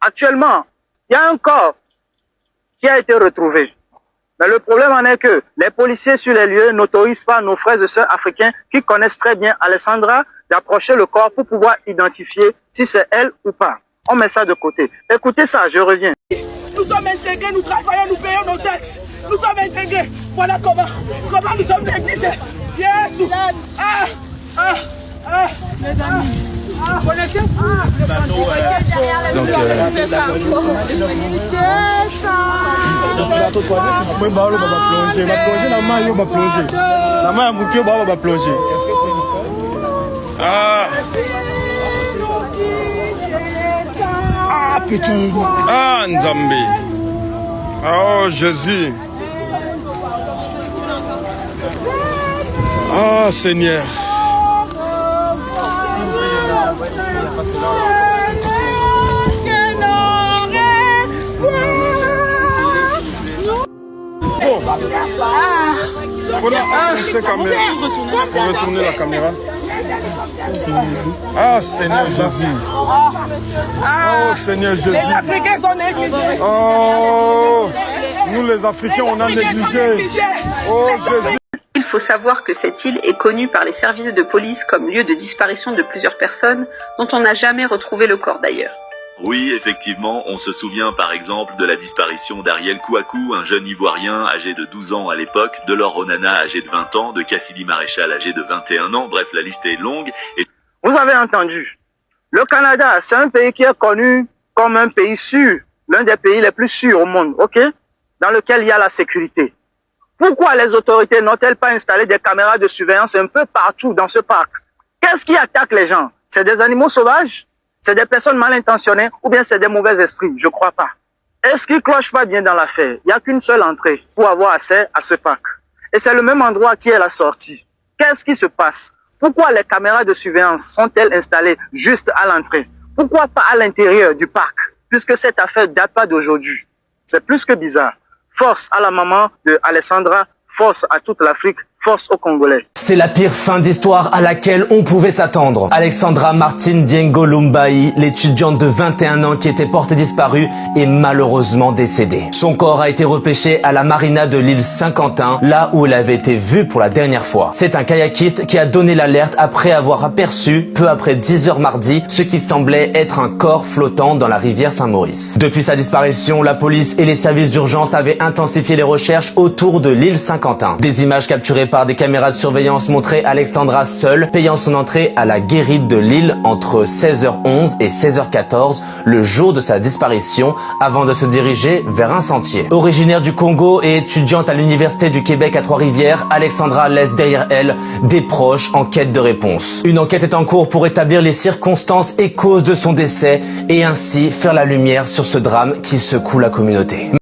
Actuellement, il y a un corps qui a été retrouvé. Mais le problème en est que les policiers sur les lieux n'autorisent pas nos frères et sœurs africains qui connaissent très bien Alessandra d'approcher le corps pour pouvoir identifier si c'est elle ou pas. On met ça de côté. Écoutez ça, je reviens. Nous sommes intégrés, nous travaillons, nous payons nos taxes. Nous sommes intégrés. Voilà comment nous sommes négligés. Yes. Les amis. Connaissez-vous putain. Ah, Nzambe. Oh, Jésus. Ah, Seigneur. Bon. Voilà, retourner la caméra. Ah, Seigneur Jésus. Oh, Seigneur Jésus. Les Africains sont négligés. Oh, nous les Africains, on a négligé. Oh, Jésus. Il faut savoir que cette île est connue par les services de police comme lieu de disparition de plusieurs personnes dont on n'a jamais retrouvé le corps d'ailleurs. Oui, effectivement, on se souvient par exemple de la disparition d'Ariel Kouakou, un jeune Ivoirien âgé de 12 ans à l'époque, de Laure Onana âgé de 20 ans, de Cassidy Maréchal âgé de 21 ans, bref, la liste est longue. Et... Vous avez entendu, le Canada, c'est un pays qui est connu comme un pays sûr, l'un des pays les plus sûrs au monde, ok, dans lequel il y a la sécurité. Pourquoi les autorités n'ont-elles pas installé des caméras de surveillance un peu partout dans ce parc? Qu'est-ce qui attaque les gens? C'est des animaux sauvages? C'est des personnes mal intentionnées ou bien c'est des mauvais esprits? Je crois pas. Est-ce qu'ils clochent pas bien dans l'affaire? Il n'y a qu'une seule entrée pour avoir accès à ce parc. Et c'est le même endroit qui est la sortie. Qu'est-ce qui se passe? Pourquoi les caméras de surveillance sont-elles installées juste à l'entrée? Pourquoi pas à l'intérieur du parc? Puisque cette affaire date pas d'aujourd'hui. C'est plus que bizarre. Force à la maman de Alessandra, force à toute l'Afrique, force aux Congolais. C'est la pire fin d'histoire à laquelle on pouvait s'attendre. Alexandra Martine Diengo Lumbai, l'étudiante de 21 ans qui était portée disparue, est malheureusement décédée. Son corps a été repêché à la marina de l'île Saint-Quentin, là où elle avait été vue pour la dernière fois. C'est un kayakiste qui a donné l'alerte après avoir aperçu, peu après 10 heures mardi, ce qui semblait être un corps flottant dans la rivière Saint-Maurice. Depuis sa disparition, la police et les services d'urgence avaient intensifié les recherches autour de l'île Saint-Quentin. Des images capturées par des caméras de surveillance montraient Alexandra seule, payant son entrée à la guérite de l'île entre 16h11 et 16h14, le jour de sa disparition, avant de se diriger vers un sentier. Originaire du Congo et étudiante à l'Université du Québec à Trois-Rivières, Alexandra laisse derrière elle des proches en quête de réponse. Une enquête est en cours pour établir les circonstances et causes de son décès et ainsi faire la lumière sur ce drame qui secoue la communauté.